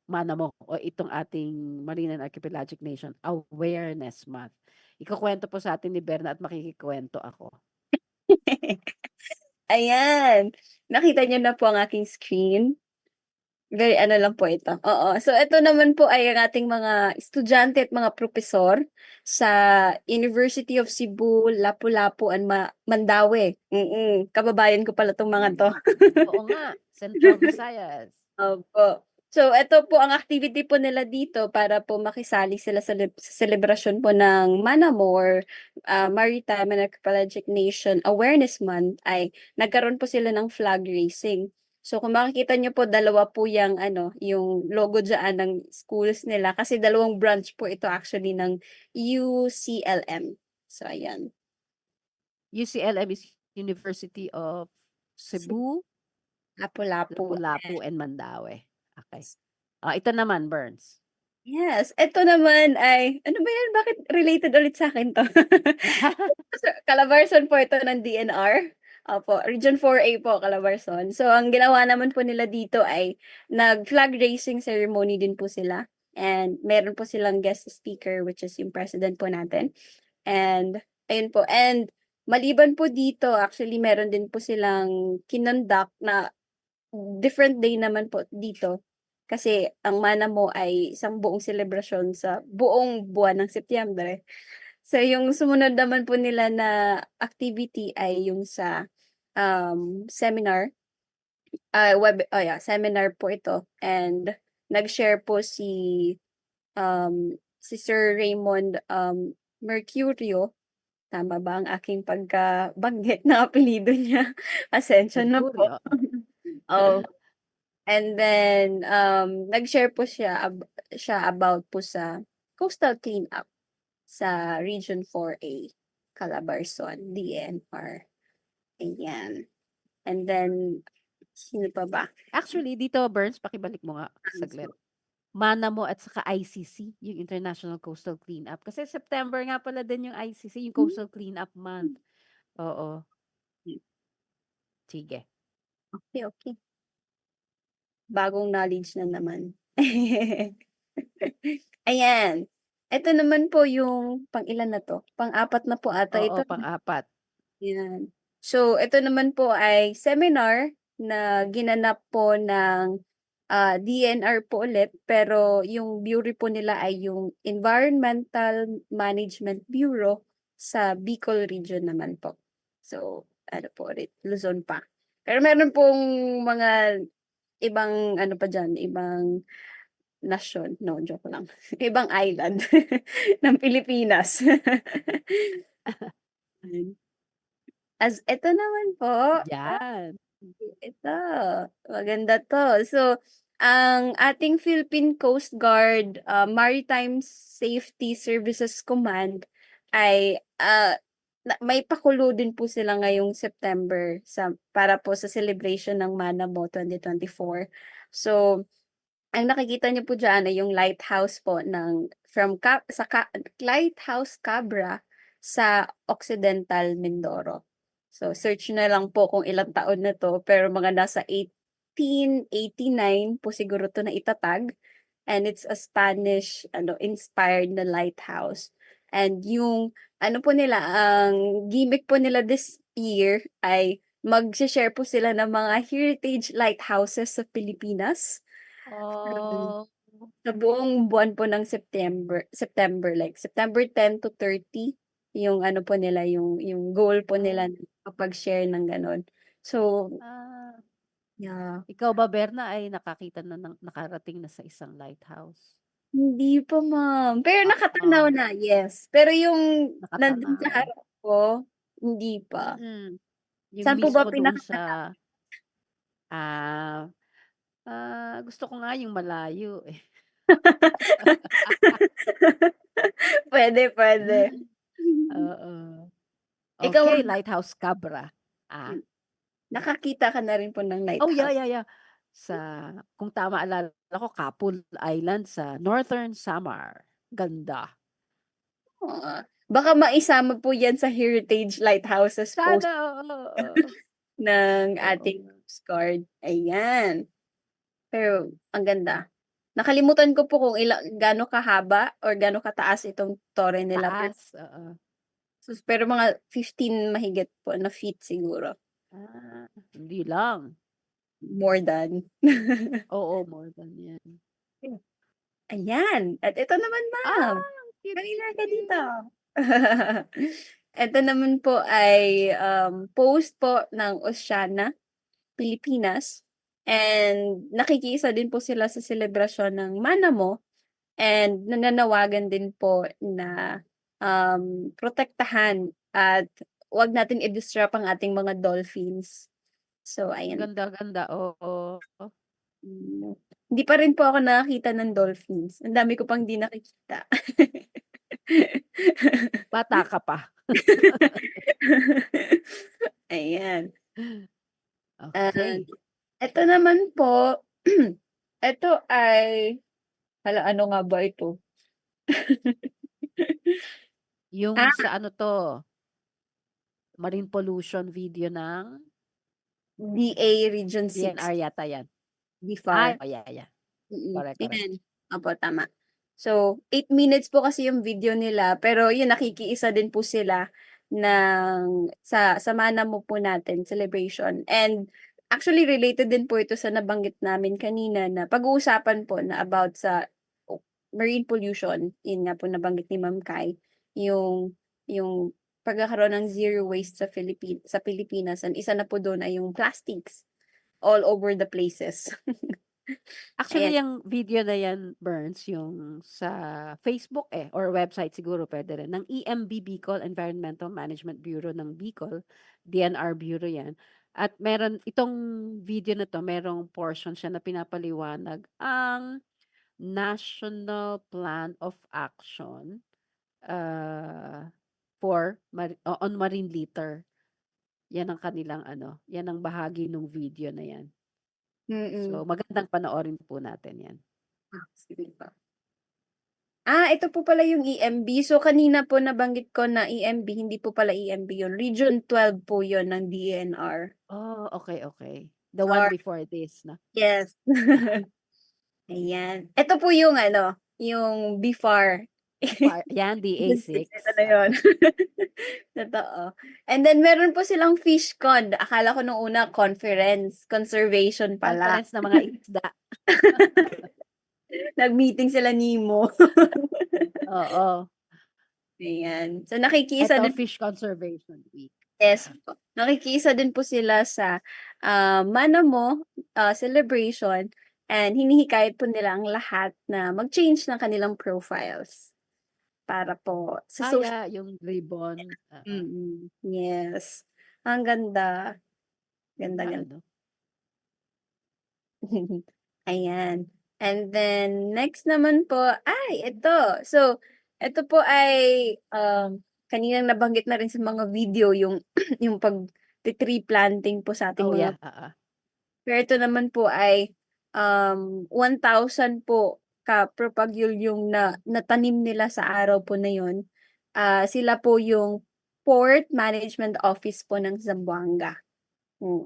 Manamo o itong ating Marine and Archipelagic Nation Awareness Month. Ikukwento po sa atin ni Berna at makikikwento ako. Ayan. Nakita niyo na po ang aking screen. Very ano lang po ito. Oo. So, ito naman po ay ang ating mga estudyante at mga profesor sa University of Cebu, Lapu-Lapu, and Mandaue. Kababayan ko pala itong mga to. Oo nga, Central Visayas. Opo. So, ito po ang activity po nila dito para po makisali sila sa celebration po ng Manamo or Maritime and Archipelagic Nation Awareness Month ay nagkaroon po sila ng flag raising. So, kung makikita nyo po, dalawa po yung logo dyan ng schools nila kasi dalawang branch po ito actually ng UCLM. So, ayan. UCLM is University of Cebu, Lapu-Lapu, and Mandaue. Okay. Ito naman, Burns. Yes. Ito naman ay, ano ba yan? Bakit related ulit sa akin to? Calabarzon po ito ng DNR. Opo, Region 4A po, Calabarzon. So, ang ginawa naman po nila dito ay nag-flag raising ceremony din po sila. And meron po silang guest speaker, which is yung president po natin. And, ayun po. And, maliban po dito, actually, meron din po silang kinonduct na different day naman po dito. Kasi ang Manamo ay isang buong selebrasyon sa buong buwan ng Setyembre. So, yung sumunod naman po nila na activity ay yung sa seminar. Seminar po ito. And nag-share po si Sir Raymond Mercurio. Tama ba ang aking pagkabanggit na apelido niya? Ascension na po. And then, nag-share po siya about po sa coastal cleanup sa Region 4A, Calabarzon, DNR. Ayan. And then, sino pa ba? Actually, dito, Burns, pakibalik mo nga saglit. Manamo at saka ICC, yung International Coastal Cleanup. Kasi September nga pala din yung ICC, yung Coastal Cleanup Month. Oo. Sige. Okay. bagong knowledge na naman. Ayan. Ito naman po yung pang-ilan na 'to? Pang-apat na po ata Oo, ito. pang-apat. Yan. So, ito naman po ay seminar na ginanap po ng DNR po ulit, pero yung bureau po nila ay yung Environmental Management Bureau sa Bicol Region naman po. So, ano po ulit, Luzon pa. Pero meron pong mga ibang ano pa dyan, ibang nasyon. No, joke lang. Ibang island ng Pilipinas. As ito naman po, Yan. ito, maganda 'to. So, ang ating Philippine Coast Guard Maritime Safety Services Command ay may pakulo din po sila ngayong September para po sa celebration ng Manamo 2024. So, ang nakikita niyo po diyan ay yung lighthouse po Lighthouse Cabra sa Occidental Mindoro. So, search na lang po kung ilang taon na 'to, pero mga nasa 1889 po siguro 'to naitatag, and it's a Spanish inspired na lighthouse. And yung ano po nila, ang gimmick po nila this year ay magse-share po sila ng mga heritage lighthouses sa Pilipinas. Oh. Sa buong buwan po ng September, like September 10 to 30, yung ano po nila, yung goal po nila na makapag-share ng gano'n. So, Ah. yeah. Ikaw ba, Berna, ay nakarating na sa isang lighthouse? Hindi pa, ma'am. Pero nakatanaw na, yes. Pero yung nandun sa Nakatanaw. harap ko, hindi pa. Yung Saan po ba mismo doon pinakatanaw? sa gusto ko nga yung malayo eh. Pwede. Oo. Ikaw, Okay, ma'am, Lighthouse Cabra. nakakita ka na rin po ng Oh, lighthouse? yeah. Kung tama alala ko, Kapul Island sa Northern Samar. Ganda. Baka maisama po yan sa heritage lighthouses post Sana, oo. ng ating Coast Guard. Ayan. Pero, ang ganda. Nakalimutan ko po kung gaano kahaba or gaano kataas itong tore nila. Taas, oo. Pero mga 15 mahigit po na feet siguro. Hindi lang. More than. Oo, more than yan. Ayan. At ito naman, ma'am. Kanina ka dito. Ito naman po ay post po ng Oceana, Pilipinas. And nakikiisa din po sila sa selebrasyon ng Manamo. And nananawagan din po na protektahan at wag natin i-disrupt ang ating mga dolphins. So, ayan. Ganda, oo. Hindi pa rin po ako nakakita ng dolphins. Ang dami ko pang di nakikita. Bata ka pa. Ayan. Okay. Ito naman po, ito ay, ano nga ba ito? Yung sa ano to, marine pollution video ng DA Region 6. DNR yata yan. DFAR. Yeah. Correct. Ayan. Opo, tama. So, 8 minutes po kasi yung video nila, pero yun, nakikiisa din po sila sa Manamo po natin, celebration. And actually, related din po ito sa nabanggit namin kanina na pag-uusapan po na about sa marine pollution. Yun nga po nabanggit ni Ma'am Kai, yung pagkakaroon ng zero waste sa Pilipinas. And isa na po doon ay yung plastics all over the places. Actually, yung video na yan, Burns, yung sa Facebook or website siguro pwede rin, ng EMB Bicol, Environmental Management Bureau ng Bicol, DNR Bureau yan. At meron, itong video na to, merong portion siya na pinapaliwanag ang National Plan of Action on marine litter. Yan ang kanilang yan ang bahagi ng video na yan. So, magandang panoorin po natin yan. Sige pa. Ito po pala yung EMB. So, kanina po nabanggit ko na EMB, hindi po pala EMB yun. Region 12 po yun ng DNR. Oh, okay. The one Or before this, no? yes. Ayan. Ito po yung ano, yung before. Yan, DA6. Ito na yun. Totoo. And then meron po silang fish con. Akala ko nung una conference, conservation pala. Conference ng mga isda. Nag-meeting sila Nemo. Oo. Ayan. So nakikiisa Ito, din Fish Conservation Week. yes po. Nakikiisa din po sila sa Manamo celebration and hinihikayat po nila ang lahat na mag-change ng kanilang profiles para po sa social. Kaya yung ribbon. Yes. Ang ganda. Ganda, ganda. Ayan. And then, next naman po, ito. So, ito po ay, kaninang nabanggit na rin sa mga video yung, yung pag-tree planting po sa ating Oh, mga. yeah. Pero ito naman po ay, 1,000 po ka-propagule yung natanim nila sa araw po na yun. Sila po yung Port Management Office po ng Zamboanga.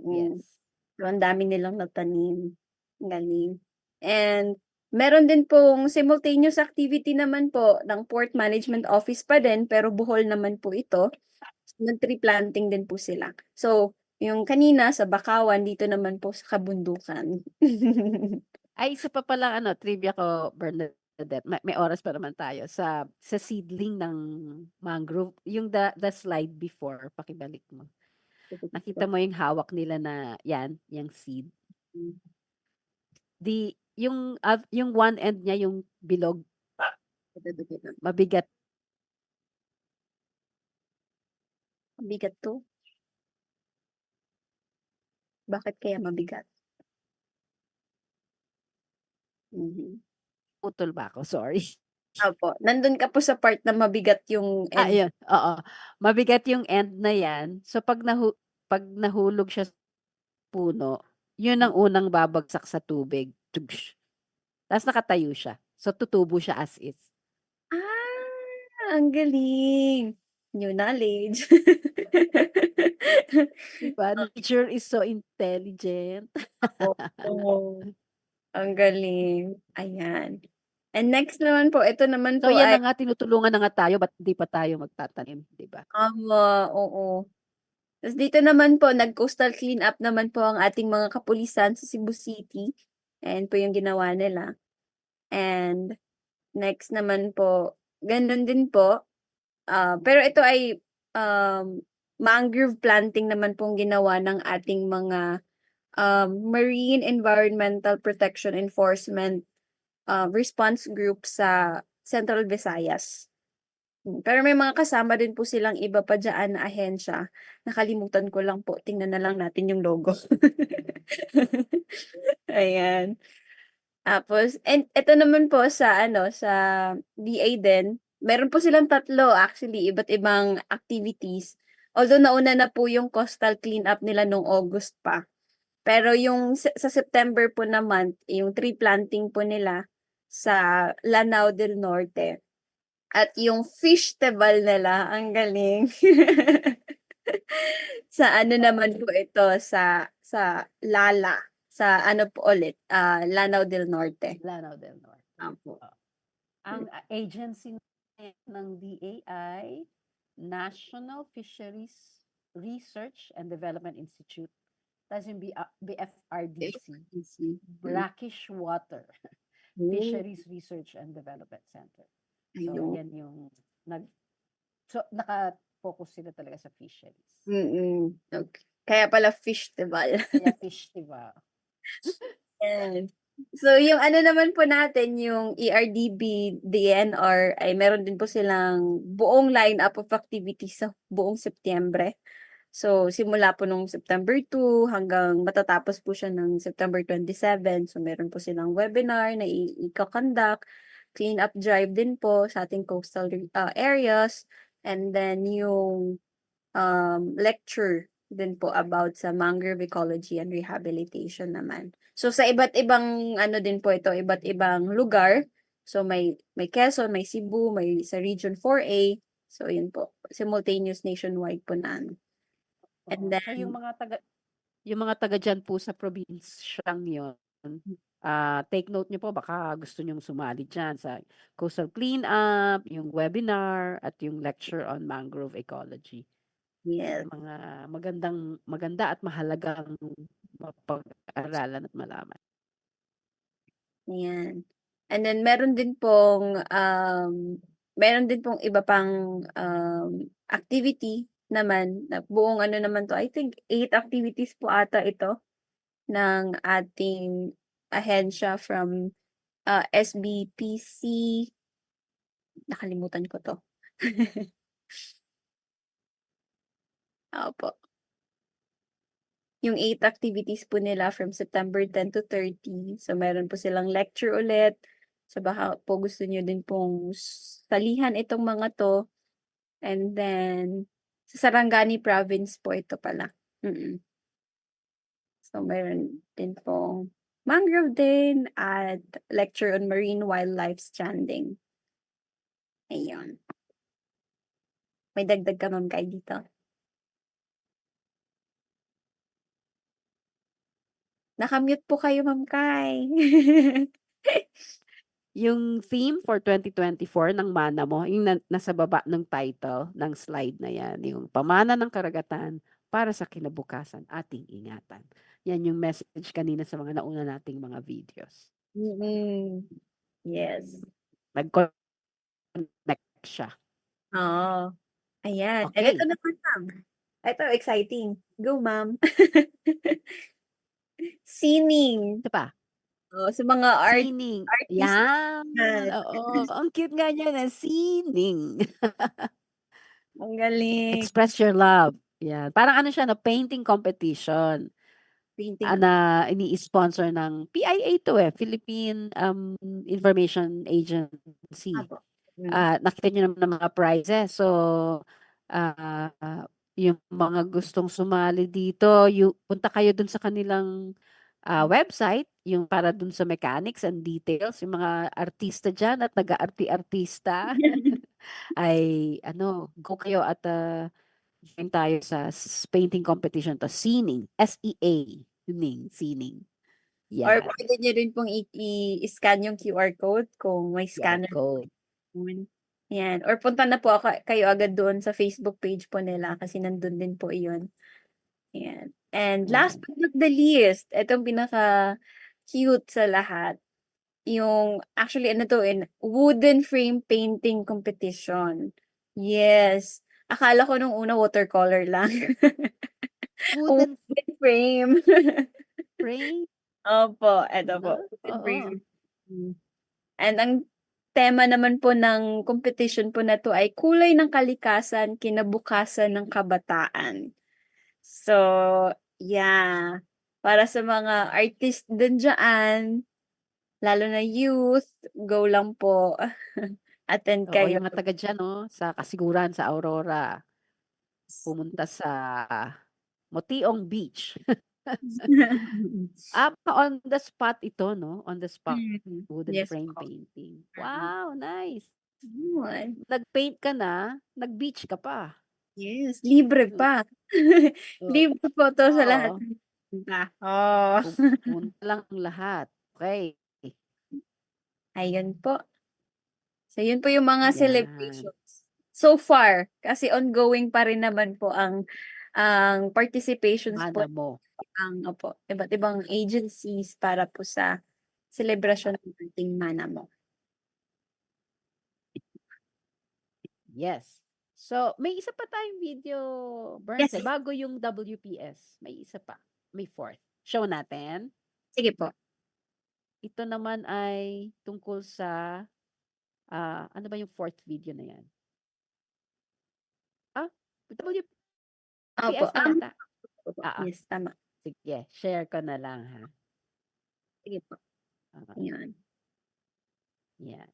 Yes. So, ang dami nilang natanim. Galing. And meron din pong simultaneous activity naman po ng Port Management Office pa din, pero Bohol naman po ito. Nag-tree planting din po sila. So, yung kanina sa Bakawan, dito naman po sa Kabundukan. Ay, isa pa palang trivia ko, Bernadette. May oras pa naman tayo sa seedling ng mangrove. Yung the slide before, pakibalik mo. Nakita mo yung hawak nila na yung seed. Yung one end niya, yung bilog, mabigat. Mabigat to? Bakit kaya mabigat? Putol ba ako? Sorry. Opo. Nandun ka po sa part na mabigat yung end. Yun. Oo. Mabigat yung end na yan. So, pag nahulog siya sa puno, yun ang unang babagsak sa tubig. Tugsh. Tapos nakatayo siya. So, tutubo siya as is. Ang galing. New knowledge. Diba? Nature is so intelligent. Oo. Ang galing. Ayan. And next naman po, ito naman So, po yan ay na nga, tinutulungan na nga tayo, ba't di pa tayo magtatanim, di ba? oo. Tapos dito naman po, nag-coastal clean up naman po ang ating mga kapulisan sa Cebu City. Ayan po yung ginawa nila. And next naman po, ganun din po. Pero ito ay mangrove planting naman pong ginawa ng ating mga Marine Environmental Protection Enforcement response group sa Central Visayas. Pero may mga kasama din po silang iba pa dyan na ahensya. Nakalimutan ko lang po. Tingnan na lang natin yung logo. Ayan. Tapos, and ito naman po sa DA din. Meron po silang 3 actually, iba't ibang activities. Although nauna na po yung coastal cleanup nila nung August pa. Pero yung sa September po naman, yung tree planting po nila sa Lanao del Norte. At yung fishtival nila, ang galing. Sa naman po ito, sa Lala. Sa po ulit, Lanao del Norte. Lanao del Norte. Apo. Ang agency ng DA ay National Fisheries Research and Development Institute. Tapos yung BFRDC, Brackish Water Fisheries Research and Development Center. So, yan yung naka-focus sila talaga sa fisheries. Okay. Kaya pala fishtival. Kaya fishtival. Yan. So, yung naman po natin, yung ERDB, DNR, ay meron din po silang buong lineup of activities sa buong Setyembre. So, simula po nung September 2 hanggang matatapos po siya ng September 27. So, meron po silang webinar na i-conduct, clean-up drive din po sa ating coastal areas, and then yung lecture din po about sa mangrove ecology and rehabilitation naman. So, sa iba't ibang din po ito, iba't ibang lugar. So, may Quezon, may Cebu, may sa Region 4A. So, yun po. Simultaneous nationwide po na. And then, So yung mga yung mga taga dyan po sa probinsyang yun, take note nyo po, baka gusto nyong sumali dyan sa coastal cleanup, yung webinar, at yung lecture on mangrove ecology. Yes. Mga maganda at mahalagang mapag-aralan at malaman. Ayan. And then meron din pong iba pang activity naman na buong ano naman to. I think 8 activities po ata ito ng ating ahensya from SBPC. Nakalimutan ko to. Opo. Yung 8 activities po nila from September 10 to 30. So, meron po silang lecture ulit. So, baka po gusto nyo din pong salihan itong mga to. And then, sa Sarangani province po ito pala. So, meron din pong mangrove din at lecture on marine wildlife stranding. Ayun. May dagdag ka, Ma'am Kai, dito. Nakamute po kayo, Ma'am Kai. Yung theme for 2024 ng mana mo, yung nasa baba ng title ng slide na yan, yung pamana ng karagatan para sa kinabukasan, ating ingatan. Yan yung message kanina sa mga nauna nating mga videos. Yes. Nag-connect siya. Oo. Ayan. And Okay. ito naman, Ma'am. Ito, exciting. Go, Ma'am. Sining. Ito pa. Oh, sa mga Sining. artist. Yan. Oo. Ang cute nga niya na sining. Ang galing. Express your love. Yan. Parang ano siya, no? Painting competition. Painting. Na ini-sponsor ng PIA to Philippine Information Agency. Nakita niyo naman ng mga prizes. So, yung mga gustong sumali dito, punta kayo dun sa kanilang website, yung para dun sa mechanics and details, yung mga artista dyan at nag-aarti-artista, ay go kayo at join tayo sa painting competition to Sining. SEA. Sining. Or Yan. pwede nyo rin pong i-scan yung QR code kung may scanner. Code. Yan. Or punta na po kayo agad doon sa Facebook page po nila kasi nandun din po iyon. Yan. And last but not the least, itong pinaka-cute sa lahat. Yung, actually, wooden frame painting competition. Yes. Akala ko nung una watercolor lang. Wooden frame. frame? Opo, eto po. Wooden frame. And ang tema naman po ng competition po na to ay kulay ng kalikasan, kinabukasan ng kabataan. So, yeah. Para sa mga artist din dyan, lalo na youth, go lang po. Attend kayo. Yung mga taga dyan, sa Kasiguran, sa Aurora. Pumunta sa Motiong Beach. On the spot ito, no? On the spot. Wooden Yes frame po. painting. Wow, nice. Yun. Nag-paint ka na, nag-beach ka pa. Yes, libre pa. Libre po to sa lahat. Oh. Pumunta lang ang lahat. Okay. Ayun po. So, yun po yung mga Yan. celebrations. So far, kasi ongoing pa rin naman po ang participations po Mana mo. iba't ibang agencies para po sa celebration ng ating mana mo. Yes. So, may isa pa tayong video, Berns. Yes. Bago yung WPS. May isa pa. May fourth. Show natin. Sige po. Ito naman ay tungkol sa, ano ba yung fourth video na yan? WPS Opo. na ata. Yes, tama. Sige, share ko na lang, ha? Sige po. Yan. Yan.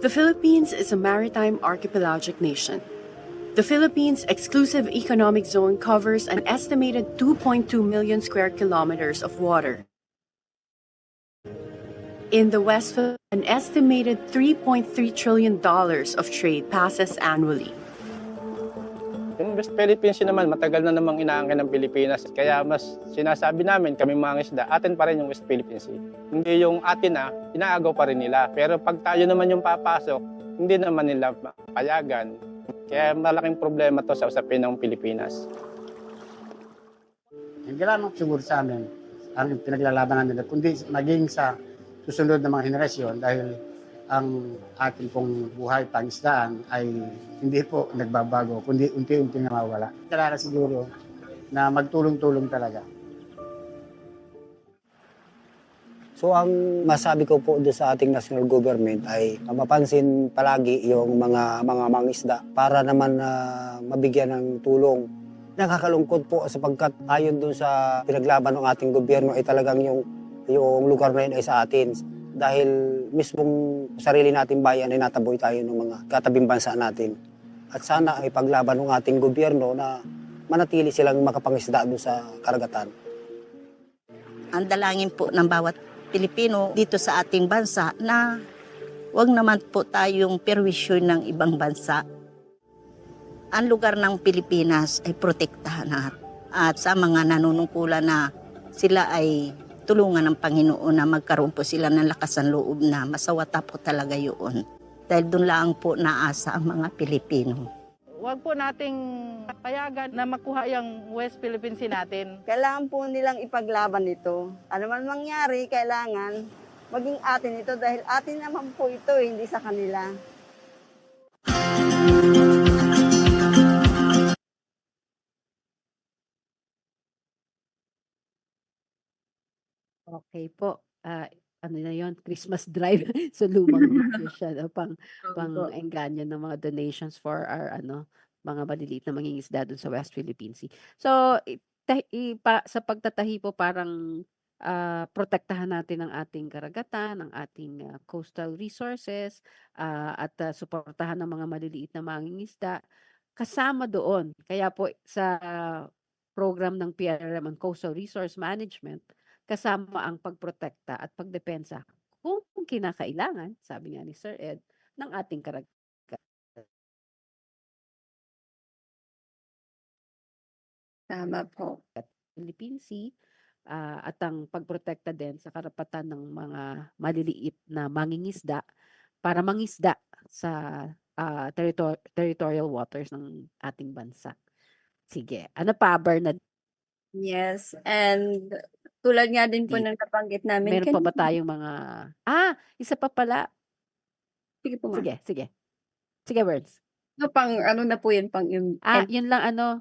The Philippines is a maritime archipelagic nation. The Philippines' exclusive economic zone covers an estimated 2.2 million square kilometers of water. In the West, an estimated $3.3 trillion of trade passes annually. Yung West Philippine Sea naman, matagal na namang inaangkin ng Pilipinas. Kaya mas sinasabi namin, kami mga isda, atin pa rin yung West Philippine Sea. Hindi yung atin na, inaagaw pa rin nila. Pero pag tayo naman yung papasok, hindi naman nila payagan. Kaya malaking problema to sa usapin ng Pilipinas. Hindi lamang siguro sa amin ang pinaglalabanan nila, kundi maging sa susunod na mga henerasyon dahil ang ating pong buhay pangisdaan ay hindi po nagbabago, kundi unti-unti nawawala. Kailangan siguro na magtulong-tulong talaga. So ang masabi ko po doon sa ating national government ay mapapansin palagi yung mga mangisda para naman mabigyan ng tulong. Nakakalungkot po sapagkat ayon doon sa pinaglaban ng ating gobyerno ay talagang yung lugar na yun ay sa atin. Dahil mismong sarili nating bayan ay nataboy tayo ng mga katabing bansa natin. At sana ay paglaban ng ating gobyerno na manatili silang makapangisda doon sa karagatan. Ang dalangin po ng bawat Pilipino dito sa ating bansa na wag naman po tayong perwisyo ng ibang bansa. Ang lugar ng Pilipinas ay protektahan at sa mga nanunungkulan na sila ay tulungan ng Panginoon na magkaroon po sila ng lakas ng loob na masawata po talaga yun. Dahil doon lang po naasa ang mga Pilipino. Huwag po nating payagan na makuha yung West Philippine Sea natin. Kailangan po nilang ipaglaban ito. Ano man mangyari, kailangan maging atin ito dahil atin naman po ito, hindi sa kanila. Okay po. Ano na yon, Christmas drive. So lumang video siya, no? Pang-engganyo ng mga donations for our mga maliliit na mangingisda dun sa West Philippine Sea. So sa pagtatahi po parang protektahan natin ang ating karagatan, ang ating coastal resources, at suportahan ng mga maliliit na mangingisda. Kasama doon, kaya po sa program ng PRRM on Coastal Resource Management, kasama ang pagprotekta at pagdepensa kung kinakailangan, sabi nga ni Sir Ed, ng ating karagatan. Tama po. Philippine Sea, at ang pagprotekta din sa karapatan ng mga maliliit na mangingisda para mangisda sa territorial waters ng ating bansa. Sige, ano pa, Bernard? Yes, and tulad nga din po ng nabanggit namin Meron pa ba tayong mga... isa pa pala. Sige po, ma'am. Sige. Sige, words. No, ano na po yun, yun lang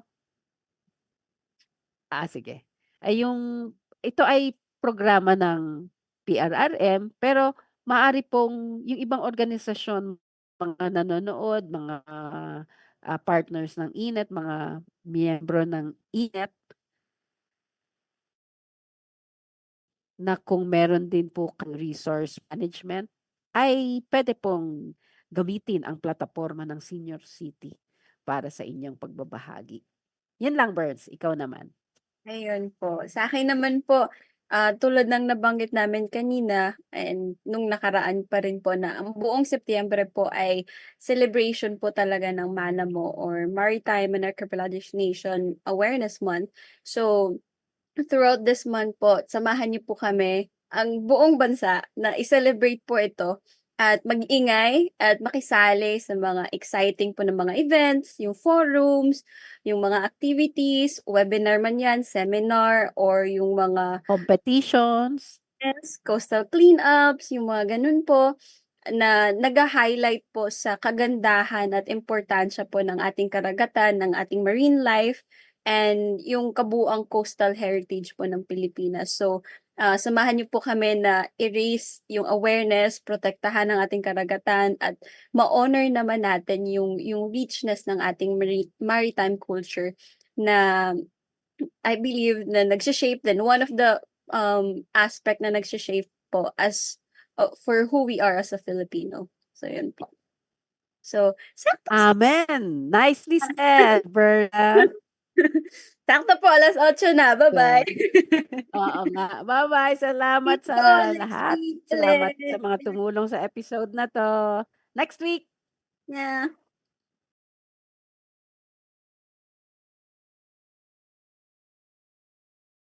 sige. Ito ay programa ng PRRM, pero maaari pong yung ibang organisasyon, mga nanonood, mga partners ng INET, mga miyembro ng INET, na kung meron din po kang resource management, ay pwede pong gamitin ang plataforma ng Senior City para sa inyong pagbabahagi. Yan lang, Birds. Ikaw naman. Ayun po. Sa akin naman po, tulad ng nabanggit namin kanina and nung nakaraan pa rin po na ang buong Setyembre po ay celebration po talaga ng MANAMO or Maritime and Archipelagic Nation Awareness Month. So, throughout this month po, samahan niyo po kami, ang buong bansa, na i-celebrate po ito at mag-ingay at makisali sa mga exciting po ng mga events, yung forums, yung mga activities, webinar man yan, seminar, or yung mga competitions, coastal cleanups, yung mga ganun po, na nag-highlight po sa kagandahan at importansya po ng ating karagatan, ng ating marine life, and yung kabuang coastal heritage po ng Pilipinas. So, samahan niyo po kami na i-raise yung awareness, protektahan ng ating karagatan, at ma-honor naman natin yung richness ng ating maritime culture na I believe na nagsha-shape din. One of the aspect na nagsha-shape po as for who we are as a Filipino. So, yun po. So, Amen! Nicely said, Berta. Sakto po, 8:00 na. Bye-bye. Oo nga. Bye-bye. Salamat See you sa next lahat. week Salamat ulit. sa mga tumulong sa episode na 'to. Next week. Yeah.